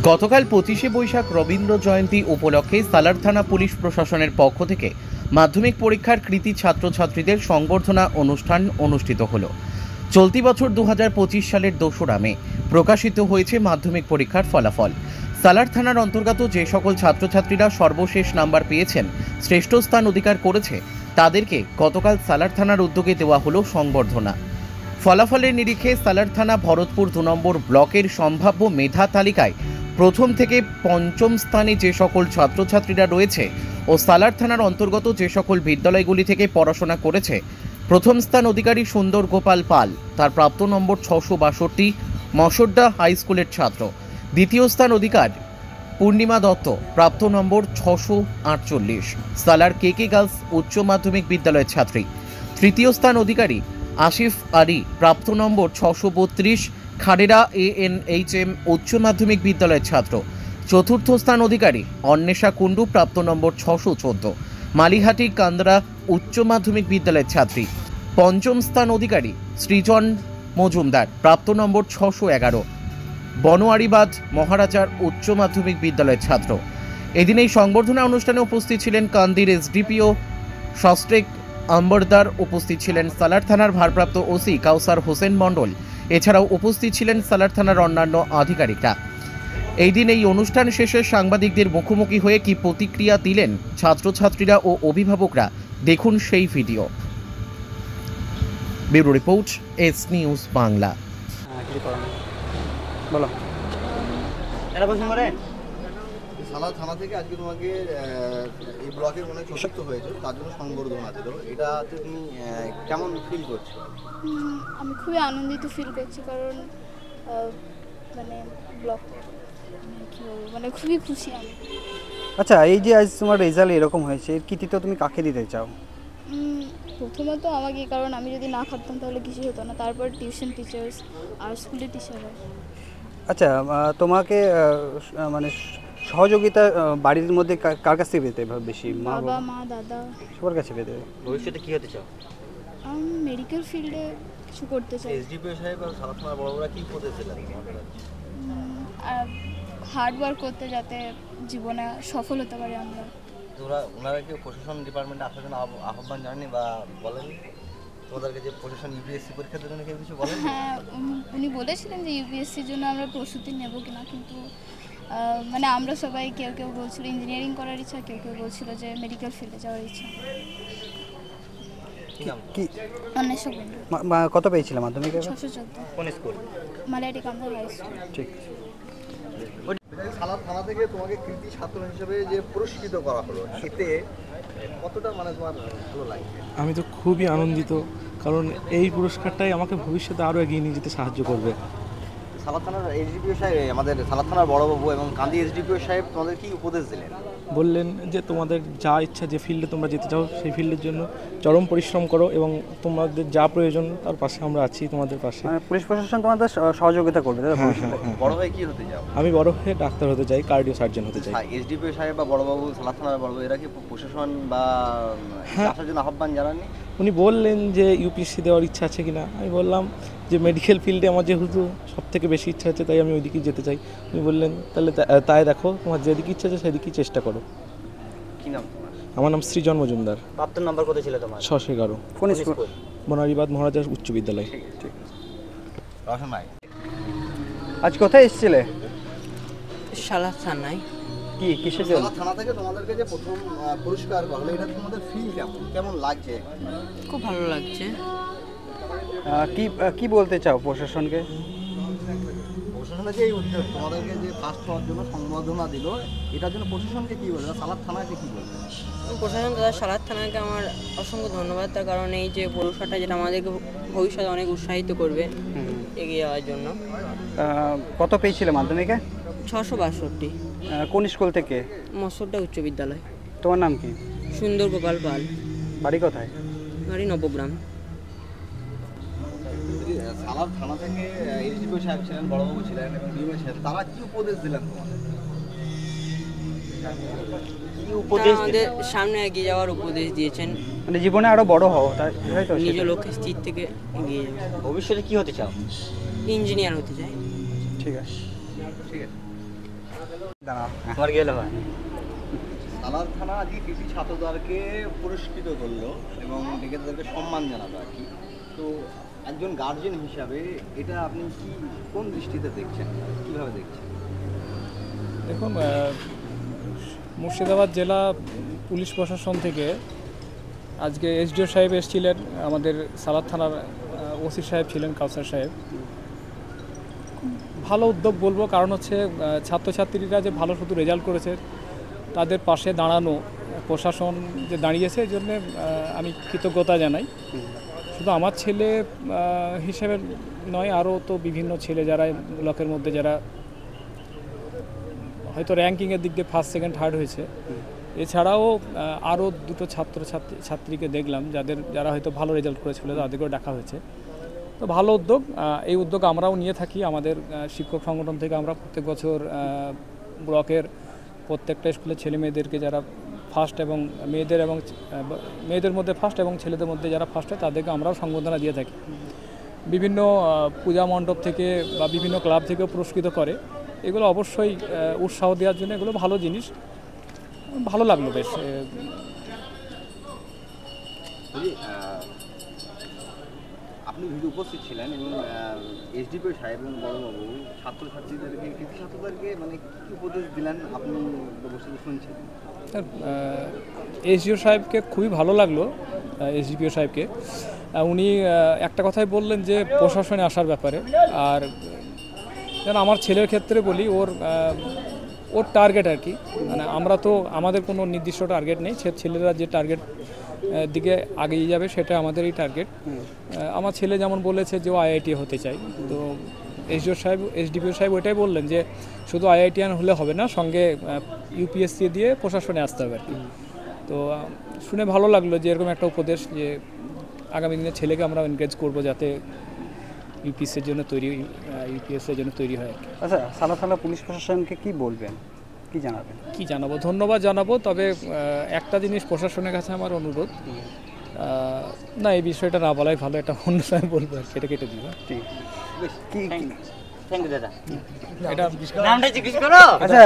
গতকাল 25শে বৈশাখ রবীন্দ্র জয়ন্তী উপলক্ষে সালার থানা পুলিশ প্রশাসনের পক্ষ থেকে মাধ্যমিক পরীক্ষার কৃতী ছাত্রছাত্রীদের সংবর্ধনা অনুষ্ঠান অনুষ্ঠিত হলো। চলতি বছর 2025 সালের 2রা মে প্রকাশিত হয়েছে মাধ্যমিক পরীক্ষার ফলাফল। সালার থানার অন্তর্গত যে সকল ছাত্রছাত্রীরা সর্বশেষ নাম্বার পেয়েছেন, শ্রেষ্ঠ স্থান অধিকার করেছে, তাদেরকে গতকাল সালার থানার উদ্যোগে দেওয়া হলো সংবর্ধনা। ফলাফলের নিরিখে সালার থানা ভরতপুর 2 নম্বর ব্লকের সম্ভাব্য মেধা তালিকায় প্রথম থেকে 5ম স্থানে যে সকল ছাত্রছাত্রীরা রয়েছে ও সালার থানার অন্তর্গত যে সকল বিদ্যালয়গুলি থেকে পড়াশোনা করেছে, প্রথম স্থান অধিকারী সুন্দর গোপাল পাল, তার প্রাপ্ত নম্বর 662, মশোড্ডা হাই স্কুলের ছাত্র। দ্বিতীয় স্থান অধিকার পূর্ণিমা দত্ত, প্রাপ্ত নম্বর 648, সালার কেকে গার্লস উচ্চ মাধ্যমিক বিদ্যালয়ের ছাত্রী। তৃতীয় স্থান অধিকারী আসিফ আলী, প্রাপ্ত নম্বর 632, খাড়েরা ANHM উচ্চ মাধ্যমিক বিদ্যালয়ের ছাত্র। চতুর্থ স্থান অধিকারী অন্বেষা কুণ্ডু, প্রাপ্ত নম্বর 614, মালিহাটি কান্দরা উচ্চ মাধ্যমিক বিদ্যালয়ের ছাত্রী। পঞ্চম স্থান অধিকারী সৃজন মজুমদার, প্রাপ্ত নম্বর 611, বনোয়ারিবাদ মহারাজার উচ্চ মাধ্যমিক বিদ্যালয়ের ছাত্র। এদিন এই সংবর্ধনা অনুষ্ঠানে উপস্থিত ছিলেন কান্দির SDPO সস্ট্রেক আম্বরদার, উপস্থিত ছিলেন সালার থানার ভারপ্রাপ্ত ওসি কাউসার হোসেন মণ্ডল, এছাড়াও উপস্থিত ছিলেন সালার থানার অন্যান্য আধিকারিকরা। এই দিন এই অনুষ্ঠান শেষে সাংবাদিকদের মুখোমুখি হয়ে কি প্রতিক্রিয়া দিলেন ছাত্রছাত্রীরা ও অভিভাবকরা, দেখুন সেই video. Bureau report, S news Bangla. বলো। সালার থানা থেকে আজকে তোমাকে এই ব্লকে মনে চতুর্থ হয়েছে, তার জন্য সংবর্ধনা দিল। এটা তুমি কেমন ফিল করছো? আমি খুবই আনন্দিত ফিল করছি, কারণ মানে ব্লক মানে খুবই খুশি আমি। আচ্ছা, এই যে আজ তোমার রেজাল্ট এরকম হয়েছে, এর কৃতিত্ব তুমি কাকে দিতে চাও? প্রথমত আমাকে, কারণ আমি যদি না খাটতাম তাহলে কিছু হতো না। তারপর টিউশন টিচার্স আর স্কুলের টিচাররা। আচ্ছা, তোমাকে মানে সহযোগিতা বাড়ির মধ্যে কার কাছ থেকে পেতে বেশি? বাবা, মা, দাদা, সবার কাছে পেতে। ভবিষ্যতে কি হতে চাও? আমি মেডিকেল ফিল্ডে কিছু করতে চাই। SDPO সাহেব আর সালার থানার বড়রা কি উপদেশ দিলেন? হার্ড ওয়ার্ক করতে, যাতে জীবনে সফল হতে পারি আমরা। ওনারা কি প্রশাসন ডিপার্টমেন্টে আসার জন্য আহ্বান জানাননি বা বলেন তোমাদেরকে যে প্রশাসন UPSC পরীক্ষার জন্য কেউ কিছু বলেন? হ্যাঁ, উনি বলেছিলেন যে UPSCর জন্য আমরা প্রস্তুতি নেব কিনা, কিন্তু মানে আমরা সবাই কেউ কেউ বলছিল ইঞ্জিনিয়ারিং করার ইচ্ছা, কেউ কেউ বলছিল যে মেডিকেল ফিল্ডে যাওয়ার ইচ্ছা। কি কত পেয়েছিল মাধ্যমিকে? 614। কোন school? Malihati Kandra high school. ঠিক। সালার থানা থেকে তোমাকে কৃতী ছাত্র হিসেবে যে পুরস্কৃত করা হলো, এতে কতটা মানে তোমার ভালো লাগছে? আমি তো খুবই আনন্দিত, কারণ এই পুরস্কারটাই আমাকে ভবিষ্যতে আরও এগিয়ে নিয়ে যেতে সাহায্য করবে। সালার থানার SDPO সাহেব, আমাদের সালার থানার বড়বাবু এবং কান্দি SDPO সাহেব তোমাদের কি উপদেশ দিলেন? বললেন যে তোমাদের যা ইচ্ছা, যে ফিল্ডে তোমরা যেতে চাও সেই ফিল্ডের জন্য চরম পরিশ্রম করো এবং তোমাদের যা প্রয়োজন তার পাশে আমরা আছি, তোমাদের পাশে। পুলিশ প্রশাসন তোমাদের সহযোগিতা করবে। বড় হয়ে কি হতে চাও? আমি বড় হয়ে ডাক্তার হতে চাই, কার্ডিও সার্জন হতে চাই। SDPO সাহেব বা বড়বাবু, সালার থানার বড়বাবু, এরা কি প্রশাসন বা আসার জন্য আহ্বান জানাননি? উনি বললেন যে UPSC দেওয়ার ইচ্ছা আছে কিনা। আমি বললাম যে মেডিকেল ফিল্ডে আমার যেহেতু সব থেকে বেশি ইচ্ছা আছে, তাই আমি ওইদিকেই যেতে চাই। উনি বললেন তাহলে তাই দেখো, তোমার যেদিকে ইচ্ছা আছে সেদিকেই চেষ্টা করো। কি নাম তোমার? আমার নাম সৃজন মজুমদার। প্রাপ্ত নাম্বার কত ছিল তোমার? 611। কোন স্কুল? বনোয়ারিবাদ মহারাজার উচ্চ বিদ্যালয়। ঠিক। রশন ভাই, আজ কোথায় এসেছিলে? সালার থানায়। কিসের জন্য? সালার থানা থেকে তোমাদেরকে যে প্রথম পুরস্কার পাওয়া হলো, এটা তোমাদের ফিল কেমন লাগছে? খুব ভালো লাগছে। কি বলতে চাও প্রশাসনকে? প্রশাসনের যে এই উদ্যোগ তোমাদেরকে যে ফার্স্ট হওয়ার জন্য সংবর্ধনা দিল, এটার জন্য প্রশাসনকে কী বলবে, সালার থানাকে কী বলবে? প্রশাসন তথা সালার থানাকে আমার অসংখ্য ধন্যবাদ, তার কারণ এই যে পুরস্কারটা যেটা আমাদেরকে ভবিষ্যতে অনেক উৎসাহিত করবে এগিয়ে যাওয়ার জন্য। কত পেয়েছিলে মাধ্যমিকে? 662। কোন স্কুল থেকে? মশোড্ডা উচ্চ বিদ্যালয়। তোমার নাম কি? সুন্দর গোপাল পাল। বাড়ি কোথায়? বাড়ি নবগ্রাম। সালার থানা থেকে SDPO সাহেব ছিলেন, বড়বাবু ছিলেন এবং ডিএমএ ছিলেন, তারা কি উপদেশ দিলেন তোমাদের? আমাদের সামনে এগিয়ে যাওয়ার উপদেশ দিয়েছেন, মানে জীবনে আরো বড় হও, তাই তো? নিজ লক্ষ্যে স্থির থেকে এগিয়ে যাবে। ভবিষ্যতে কি হতে চাও? ইঞ্জিনিয়ার হতে চাই। ঠিক আছে। ঠিক আছে। তোমার গেলে হয়। সালার থানা আজকে কৃতি ছাত্রদেরকে পুরস্কৃত করলো এবং ডেকে তাদেরকে সম্মান জানালো আর কি। তো একজন গার্জেন হিসাবে এটা আপনি কোন দৃষ্টিতে দেখছেন, কিভাবে দেখছেন? দেখুন, মুর্শিদাবাদ জেলা পুলিশ প্রশাসন থেকে আজকে এসডিও সাহেব এসেছিলেন, আমাদের সালার থানার ওসি সাহেব ছিলেন, কাউসার সাহেব। ভালো উদ্যোগ বলবো, কারণ হচ্ছে ছাত্রছাত্রীরা যে ভালো শুধু রেজাল্ট করেছে তাদের পাশে দাঁড়ানো প্রশাসন যে দাঁড়িয়েছে এই জন্যে আমি কৃতজ্ঞতা জানাই। শুধু আমার ছেলে হিসেবে নয়, আরও তো বিভিন্ন ছেলে যারা ব্লকের মধ্যে যারা হয়তো র্যাঙ্কিংয়ের দিক দিয়ে ফার্স্ট সেকেন্ড থার্ড হয়েছে, এছাড়াও আরও দুটো ছাত্রীকে দেখলাম যারা হয়তো ভালো রেজাল্ট করেছিল, তাদেরকেও ডাকা হয়েছে। তো ভালো উদ্যোগ, এই উদ্যোগ আমরাও নিয়ে থাকি। আমাদের শিক্ষক সংগঠন থেকে আমরা প্রত্যেক বছর ব্লকের প্রত্যেকটা স্কুলের ছেলে মেয়েদেরকে যারা ফার্স্ট এবং মেয়েদের মধ্যে ফার্স্ট এবং ছেলেদের মধ্যে যারা ফার্স্ট হয় তাদেরকে আমরাও সংবর্ধনা দিয়ে থাকি। বিভিন্ন পূজা মণ্ডপ থেকে বা বিভিন্ন ক্লাব থেকেও পুরস্কৃত করে। এগুলো অবশ্যই উৎসাহ দেওয়ার জন্য এগুলো ভালো জিনিস, ভালো লাগলো বেশ। আপনি ভিডিও উপস্থিত ছিলেন এবং এসডিপিও সাহেব এবং বড়বাবু ছাত্রছাত্রীদেরকে কৃতি ছাত্রদেরকে মানে কী উপদেশ দিলেন আপনি বসে শুনছেন? এসডিও সাহেবকে খুবই ভালো লাগলো, এসডিপিও সাহেবকে। উনি একটা কথাই বললেন যে প্রশাসনে আসার ব্যাপারে। আর যেন আমার ছেলের ক্ষেত্রে বলি, ওর টার্গেট আর কি, মানে আমরা তো আমাদের কোনো নির্দিষ্ট টার্গেট নেই, ছেলেরা যে টার্গেট দিকে আগিয়ে যাবে সেটা আমাদেরই টার্গেট। আমার ছেলে যেমন বলেছে যে ও আইআইটি হতে চাই, তো এসডিপিও সাহেব ওইটাই বললেন যে শুধু আইআইটিয়ান হলে হবে না, সঙ্গে ইউপিএসসি দিয়ে প্রশাসনে আসতে হবে আর কি। তো শুনে ভালো লাগলো যে এরকম একটা উপদেশ, যে আগামী দিনে ছেলেকে আমরা এনকারেজ করবো যাতে ইউপিএসসির জন্য ইউপিএসসির জন্য তৈরি হয় আর কি। আচ্ছা, সালার থানা পুলিশ প্রশাসনকে কি বলবেন, কি জানাবেন? কি জানাবো, ধন্যবাদ জানাবো। তবে একটা জিনিস প্রশাসনের কাছে আমার অনুরোধ, না এই বিষয়টা না বলাই ভালো, এটা অন্য সময় বলবো আর কি, এটা কেটে দিবা। ঠিক, কি থ্যাংক ইউ দাদা। এটা নামটা জিজ্ঞেস করো। আচ্ছা